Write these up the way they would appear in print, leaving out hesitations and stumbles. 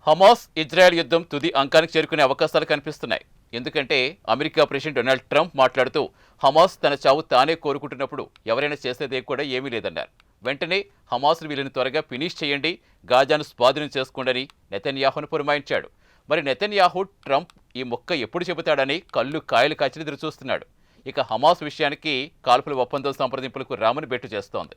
Hamas Israel యుద్ధం తుది అంకానికి చేరుకునే అవకాశాలు కనిపిస్తున్నాయి. ఎందుకంటే అమెరికా ప్రెసిడెంట్ డొనాల్డ్ ట్రంప్ మాట్లాడుతూ హమాస్ తన చావు తానే కోరుకుంటున్నప్పుడు ఎవరైనా చేసేదే కూడా ఏమీ లేదన్నారు. వెంటనే హమాస్ను వీళ్ళని త్వరగా ఫినిష్ చేయండి, గాజాను స్వాధీనం చేసుకోండి నెతన్యాహును పురమాయించాడు. మరి నెతన్యాహు ట్రంప్ ఈ మొక్క ఎప్పుడు చెబుతాడని కళ్ళు కాయలు కాచి ఎదురు చూస్తున్నాడు. ఇక హమాస్ విషయానికి కాల్పుల ఒప్పందం సంప్రదింపులకు రామని బెట్టు చేస్తోంది.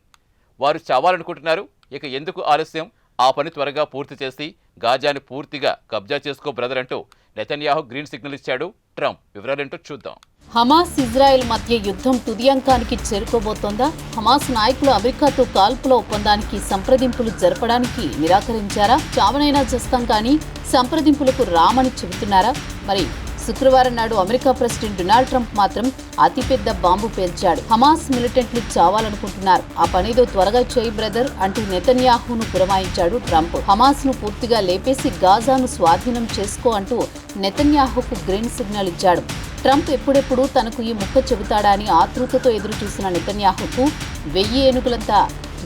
వారు చావాలనుకుంటున్నారు. ఇక ఎందుకు ఆలస్యం, ఆ పని త్వరగా పూర్తి చేసి గాజాని పూర్తిగా కబ్జా చేసుకో బ్రదర్ అంటూ నెతన్యాహు గ్రీన్ సిగ్నల్ ఇచ్చాడు. ట్రంప్ వివరాలేంటో చూద్దాం. హమాస్ ఇజ్రాయెల్ మధ్య యుద్ధం తుదియంకానికి చేరుకోబోతోందా? హమాస్ నాయకులు అమెరికాతో కాల్పుల ఒప్పందానికి సంప్రదింపులు జరపడానికి నిరాకరించారా? చావనైనా చేస్తాం కానీ సంప్రదింపులకు రామని చెబుతున్నారా? మరి శుక్రవారం నాడు అమెరికా ప్రెసిడెంట్ డొనాల్డ్ ట్రంప్ మాత్రం అతిపెద్ద బాంబు పేల్చాడు. హమాస్ మిలిటెంట్లు చావాలనుకుంటున్నారు, ఆ పనిదో త్వరగా చేయి బ్రదర్ అంటూ నెతన్యాహును పురమాయించాడు ట్రంప్. హమాస్ ను పూర్తిగా లేపేసి గాజాను స్వాధీనం చేసుకో అంటూ నెతన్యాహుకు గ్రీన్ సిగ్నల్ ఇచ్చాడు. ట్రంప్ ఎప్పుడెప్పుడు తనకు ఈ ముక్క చెబుతాడా అని ఆతృతతో ఎదురు చూసిన నెతన్యాహుకు 1000 ఏనుగులంతా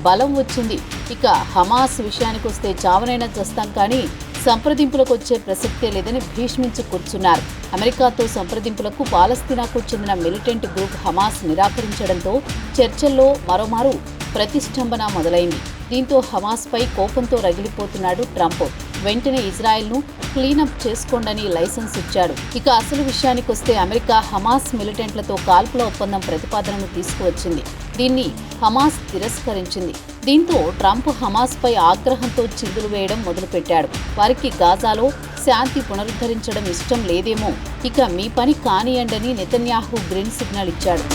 బలం వచ్చింది. ఇక హమాస్ విషయానికొస్తే చావనైనా చేస్తాం కానీ సంప్రదింపులకు వచ్చే ప్రసక్తే లేదని భీష్మించి కూర్చున్నారు. అమెరికాతో సంప్రదింపులకు పాలస్తీనాకు చెందిన మిలిటెంట్ గ్రూప్ హమాస్ నిరాకరించడంతో చర్చల్లో మరోమారు ప్రతిష్టంభన మొదలైంది. దీంతో హమాస్పై కోపంతో రగిలిపోతున్నాడు ట్రంప్. వెంటనే ఇజ్రాయెల్ను క్లీనప్ చేసుకోండని లైసెన్స్ ఇచ్చాడు. ఇక అసలు విషయానికొస్తే అమెరికా హమాస్ మిలిటెంట్లతో కాల్పుల ఒప్పందం ప్రతిపాదనను తీసుకువచ్చింది. దీన్ని హమాస్ తిరస్కరించింది. దీంతో ట్రంప్ హమాస్పై ఆగ్రహంతో చిందులు వేయడం మొదలుపెట్టాడు. వారికి గాజాలో శాంతి పునరుద్ధరించడం ఇష్టం లేదేమో, ఇక మీ పని కానియండని నెతన్యాహు గ్రీన్ సిగ్నల్ ఇచ్చాడు.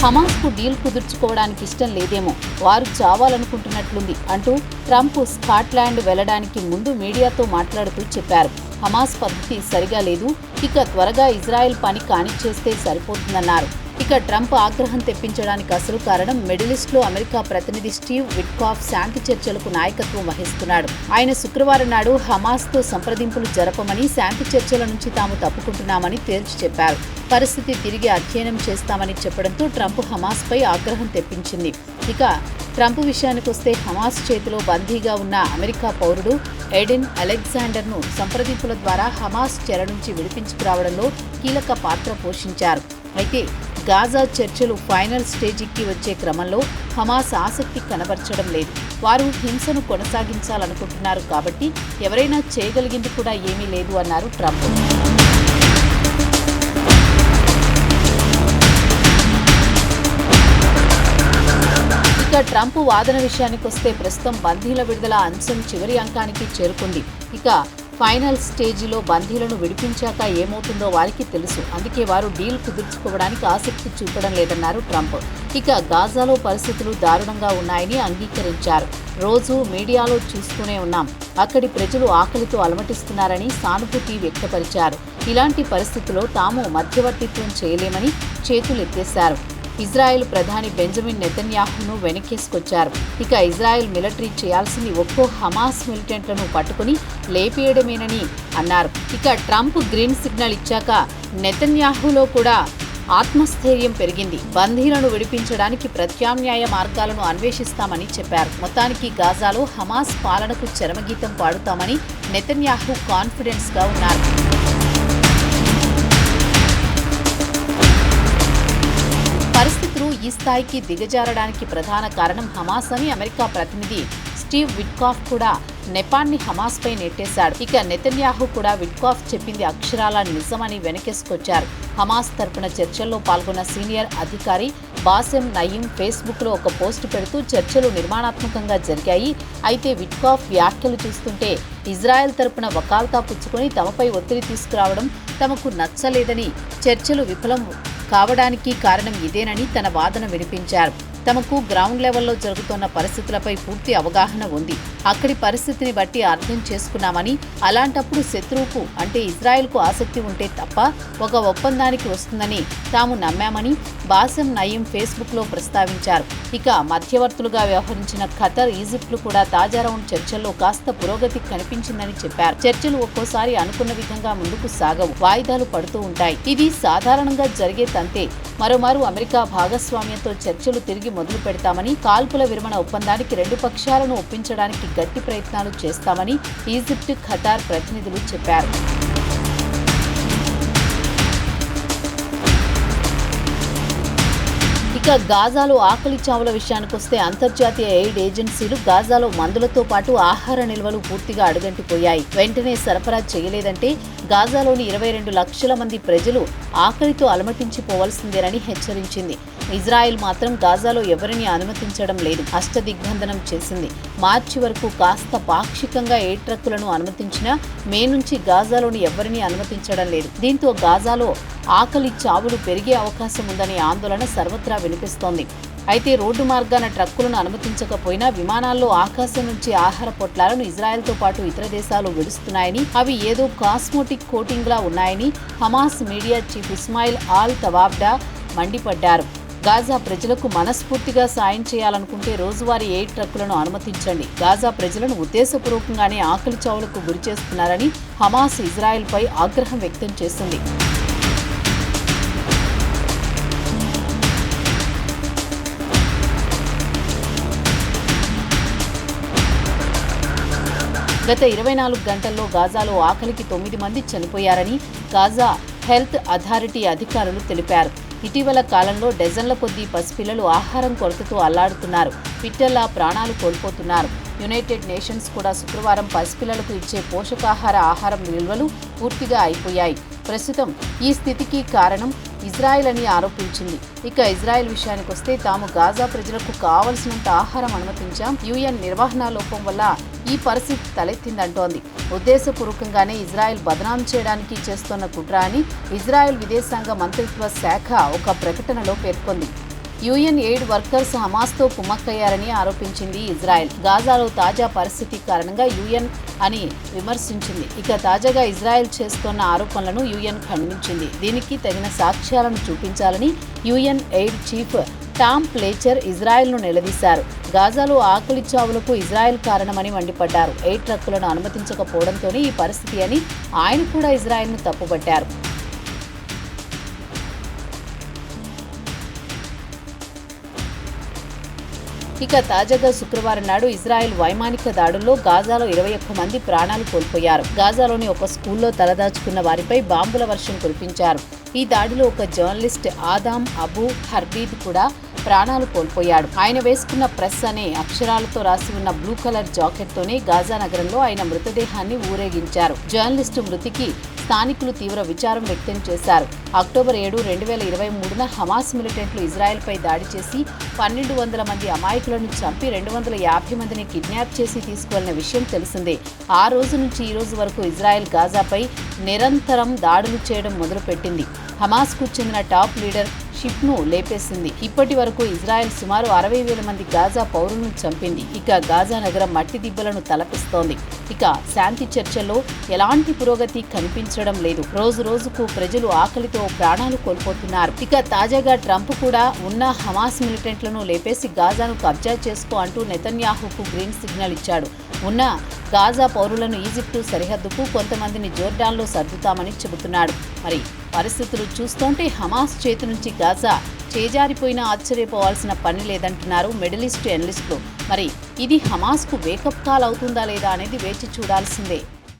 హమాస్కు డీల్ కుదుర్చుకోవడానికి ఇష్టం లేదేమో, వారు చావాలనుకుంటున్నట్లుంది అంటూ ట్రంప్ స్కాట్లాండ్ వెళ్లడానికి ముందు మీడియాతో మాట్లాడుతూ చెప్పారు. హమాస్ పద్ధతి సరిగా లేదు, ఇక త్వరగా ఇజ్రాయెల్ పని కానిచ్చేస్తే సరిపోతుందన్నారు. ఇక ట్రంప్ ఆగ్రహం తెప్పించడానికి అసలు కారణం మిడిలిస్ట్లో అమెరికా ప్రతినిధి స్టీవ్ విట్కాఫ్ శాంతి చర్చలకు నాయకత్వం వహిస్తున్నాడు. ఆయన శుక్రవారం నాడు హమాస్తో సంప్రదింపులు జరపమని, శాంతి చర్చల నుంచి తాము తప్పుకుంటున్నామని తేల్చి చెప్పారు. పరిస్థితి తిరిగి అధ్యయనం చేస్తామని చెప్పడంతో ట్రంప్ హమాస్పై ఆగ్రహం తెప్పించింది. ఇక ట్రంప్ విషయానికొస్తే హమాస్ చేతిలో బందీగా ఉన్న అమెరికా పౌరుడు ఎడెన్ అలెగ్జాండర్ను సంప్రదింపుల ద్వారా హమాస్ చెర నుంచి విడిపించుకురావడంలో కీలక పాత్ర పోషించారు. అయితే గాజా చర్చలు ఫైనల్ స్టేజికి వచ్చే క్రమంలో హమాస్ ఆసక్తి కనబరచడం లేదు. వారు హింసను కొనసాగించాలనుకుంటున్నారు కాబట్టి ఎవరైనా చేయగలిగింది కూడా ఏమీ లేదు అన్నారు ట్రంప్. ఇక ట్రంప్ వాదన విషయానికొస్తే ప్రస్తుతం బందీల విడుదల అంశం చివరి అంకానికి చేరుకుంది. ఇక ఫైనల్ స్టేజిలో బందీలను విడిపించాక ఏమవుతుందో వారికి తెలుసు. అందుకే వారు డీల్ కుదుర్చుకోవడానికి ఆసక్తి చూపడం లేదన్నారు ట్రంప్. ఇక గాజాలో పరిస్థితులు దారుణంగా ఉన్నాయని అంగీకరించారు. రోజు మీడియాలో చూస్తూనే ఉన్నాం, అక్కడి ప్రజలు ఆకలితో అలమటిస్తున్నారని సానుభూతి వ్యక్తపరిచారు. ఇలాంటి పరిస్థితుల్లో తాము మధ్యవర్తిత్వం చేయలేమని చేతులెత్తేశారు. ఇజ్రాయెల్ ప్రధాని బెంజమిన్ నెతన్యాహును వెనకేసుకొచ్చారు. ఇక ఇజ్రాయెల్ మిలిటరీ చేయాల్సింది ఒక్కో హమాస్ మిలిటెంట్లను పట్టుకుని లేపేయడమేనని అన్నారు. ఇక ట్రంప్ గ్రీన్ సిగ్నల్ ఇచ్చాక నెతన్యాహులో కూడా ఆత్మస్థైర్యం పెరిగింది. బందీలను విడిపించడానికి ప్రత్యామ్నాయ మార్గాలను అన్వేషిస్తామని చెప్పారు. మొత్తానికి గాజాలో హమాస్ పాలనకు చరమగీతం పాడుతామని నెతన్యాహు కాన్ఫిడెన్స్గా ఉన్నారు. పరిస్థితులు ఈ స్థాయికి దిగజారడానికి ప్రధాన కారణం హమాస్ అని అమెరికా ప్రతినిధి స్టీవ్ విట్కాఫ్ కూడా నెపాన్ని హమాస్పై నెట్టేశాడు. ఇక నెతన్యాహు కూడా విట్కాఫ్ చెప్పింది అక్షరాల నిజమని వెనకేసుకొచ్చారు. హమాస్ తరపున చర్చల్లో పాల్గొన్న సీనియర్ అధికారి బాసెం నయీం ఫేస్బుక్లో ఒక పోస్టు పెడుతూ చర్చలు నిర్మాణాత్మకంగా జరిగాయి, అయితే విట్కాఫ్ వ్యాఖ్యలు చూస్తుంటే ఇజ్రాయెల్ తరపున వకాల్తా పుచ్చుకొని తమపై ఒత్తిడి తీసుకురావడం తమకు నచ్చలేదని, చర్చలు విఫలం కావడానికి కారణం ఇదేనని తన వాదన వినిపించారు. తమకు గ్రౌండ్ లెవెల్లో జరుగుతున్న పరిస్థితులపై పూర్తి అవగాహన ఉంది, అక్కడి పరిస్థితిని బట్టి అర్థం చేసుకున్నామని, అలాంటప్పుడు శత్రువుకు అంటే ఇజ్రాయెల్కు ఆసక్తి ఉంటే తప్ప ఒక ఒప్పందానికి వస్తుందని తాము నమ్మామని బాసెం నయీం ఫేస్బుక్లో ప్రస్తావించారు. ఇక మధ్యవర్తులుగా వ్యవహరించిన ఖతర్, ఈజిప్ట్లు కూడా తాజా రౌండ్ చర్చల్లో కాస్త పురోగతి కనిపించిందని చెప్పారు. చర్చలు ఒక్కోసారి అనుకున్న విధంగా ముందుకు సాగవు, వాయిదాలు పడుతూ ఉంటాయి. ఇది సాధారణంగా జరిగే సంగతి అంతే. మరోమారు అమెరికా భాగస్వామ్యంతో చర్చలు తిరిగి మొదలు పెడతామని, కాల్పుల విరమణ ఒప్పందానికి రెండు పక్షాలను ఒప్పించడానికి గట్టి ప్రయత్నాలు చేస్తామని ఈజిప్ట్, ఖతార్ ప్రతినిధులు చెప్పారు. ఇక గాజాలో ఆకలి చావుల విషయానికొస్తే అంతర్జాతీయ ఎయిడ్ ఏజెన్సీలు గాజాలో మందులతో పాటు ఆహార నిల్వలు పూర్తిగా అడుగంటిపోయాయి. వెంటనే సరఫరా చేయలేదంటే గాజాలోని 22 లక్షల మంది ప్రజలు ఆకలితో అలమటించిపోవలసిందేనని హెచ్చరించింది. ఇజ్రాయెల్ మాత్రం గాజాలో ఎవరిని అనుమతించడం లేదు, అష్టదిగ్బంధనం చేసింది. మార్చి వరకు కాస్త పాక్షికంగా ఎయిడ్ ట్రక్కులను అనుమతించినా మే నుంచి గాజాలోని ఎవరిని అనుమతించడం లేదు. దీంతో గాజాలో ఆకలి చావులు పెరిగే అవకాశం ఉందనే ఆందోళన సర్వత్రా వినిపిస్తోంది. అయితే రోడ్డు మార్గాన ట్రక్కులను అనుమతించకపోయినా విమానాల్లో ఆకాశం నుంచి ఆహార పొట్లాలను ఇజ్రాయెల్తో పాటు ఇతర దేశాలు విడుస్తున్నాయని, అవి ఏదో కాస్మోటిక్ కోటింగ్లా ఉన్నాయని Hamas media chief Ismail al Thawabta మండిపడ్డారు. గాజా ప్రజలకు మనస్ఫూర్తిగా సాయం చేయాలనుకుంటే రోజువారీ ఎయిడ్ ట్రక్కులను అనుమతించండి. గాజా ప్రజలను ఉద్దేశపూర్వకంగానే ఆకలి చావులకు గురిచేస్తున్నారని హమాస్ ఇజ్రాయెల్పై ఆగ్రహం వ్యక్తం చేసింది. గత 24 గంటల్లో గాజాలో ఆకలికి 9 మంది చనిపోయారని గాజా హెల్త్ అథారిటీ అధికారులు తెలిపారు. ఇటీవల కాలంలో డజన్ల కొద్దీ పసిపిల్లలు ఆహారం కొరతతో అల్లాడుతున్నారు, పిట్టల్లా ప్రాణాలు కోల్పోతున్నారు. యునైటెడ్ నేషన్స్ కూడా శుక్రవారం పసిపిల్లలకు ఇచ్చే పోషకాహార ఆహారం నిల్వలు పూర్తిగా అయిపోయాయి. ప్రస్తుతం ఈ స్థితికి కారణం ఇజ్రాయెల్ అని ఆరోపించింది. ఇక ఇజ్రాయెల్ విషయానికొస్తే తాము గాజా ప్రజలకు కావలసినంత ఆహారం అనుమతించాం, యుఎన్ నిర్వహణ లోపం వల్ల ఈ పరిస్థితి తలెత్తిందంటోంది. ఉద్దేశపూర్వకంగానే ఇజ్రాయెల్ బదనాం చేయడానికి చేస్తోన్న కుట్ర అని ఇజ్రాయెల్ విదేశాంగ మంత్రిత్వ శాఖ ఒక ప్రకటనలో పేర్కొంది. యుఎన్ ఎయిడ్ వర్కర్స్ హమాస్తో కుమ్మక్కయ్యారని ఆరోపించింది ఇజ్రాయెల్. గాజాలో తాజా పరిస్థితి కారణంగా యుఎన్ అని విమర్శించింది. ఇక తాజాగా ఇజ్రాయెల్ చేస్తోన్న ఆరోపణలను యుఎన్ ఖండించింది. దీనికి తగిన సాక్ష్యాలను చూపించాలని యుఎన్ ఎయిడ్ చీఫ్ టామ్ ప్లేచర్ ఇజ్రాయెల్ను నిలదీశారు. గాజాలో ఆకలి చావులకు ఇజ్రాయెల్ కారణమని మండిపడ్డారు. ఎయిడ్ ట్రక్కులను అనుమతించకపోవడంతోనే ఈ పరిస్థితి అని ఆయన కూడా ఇజ్రాయెల్ను తప్పుపట్టారు. ఇక తాజాగా శుక్రవారం నాడు ఇజ్రాయెల్ వైమానిక దాడుల్లో గాజాలో 21 మంది ప్రాణాలు కోల్పోయారు. గాజాలోని ఒక స్కూల్లో తలదాచుకున్న వారిపై బాంబుల వర్షం కురిపించారు. ఈ దాడిలో ఒక జర్నలిస్ట్ ఆదాం అబూ హర్బీద్ కూడా ప్రాణాలు కోల్పోయాడు. ఆయన వేసుకున్న ప్రెస్ అనే అక్షరాలతో రాసి ఉన్న బ్లూ కలర్ జాకెట్తోనే గాజా నగరంలో ఆయన మృతదేహాన్ని ఊరేగించారు. జర్నలిస్టు మృతికి స్థానికులు తీవ్ర విచారం వ్యక్తం చేశారు. అక్టోబర్ 7, 2023న హమాస్ మిలిటెంట్లు ఇజ్రాయెల్పై దాడి చేసి 1200 మంది అమాయకులను చంపి 250 మందిని కిడ్నాప్ చేసి తీసుకువెళ్లిన విషయం తెలిసిందే. ఆ రోజు నుంచి ఈ రోజు వరకు ఇజ్రాయెల్ గాజాపై నిరంతరం దాడులు చేయడం మొదలుపెట్టింది. హమాస్కు చెందిన టాప్ లీడర్ షిప్ను లేపేసింది. ఇప్పటి వరకు ఇజ్రాయెల్ సుమారు 60,000 మంది గాజా పౌరులను చంపింది. ఇక గాజా నగరం మట్టి దిబ్బలను తలపిస్తోంది. ఇక శాంతి చర్చల్లో ఎలాంటి పురోగతి కనిపించడం లేదు. రోజు రోజుకు ప్రజలు ఆకలితో ప్రాణాలు కోల్పోతున్నారు. ఇక తాజాగా ట్రంప్ కూడా ఉన్న హమాస్ మిలిటెంట్లను లేపేసి గాజాను కబ్జా చేసుకో అంటూ నెతన్యాహుకు గ్రీన్ సిగ్నల్ ఇచ్చాడు. ఉన్న గాజా పౌరులను ఈజిప్టు సరిహద్దుకు, కొంతమందిని జోర్డాన్లో సర్దుతామని చెబుతున్నాడు. మరి పరిస్థితులు చూస్తుంటే హమాస్ చేతి నుంచి గాజా చేజారిపోయినా ఆశ్చర్యపోవాల్సిన పని లేదంటున్నారు మిడిల్ ఈస్ట్ ఎనలిస్టులు. మరి ఇది హమాస్కు వేకప్ కాల్ అవుతుందా లేదా అనేది వేచి చూడాల్సిందే.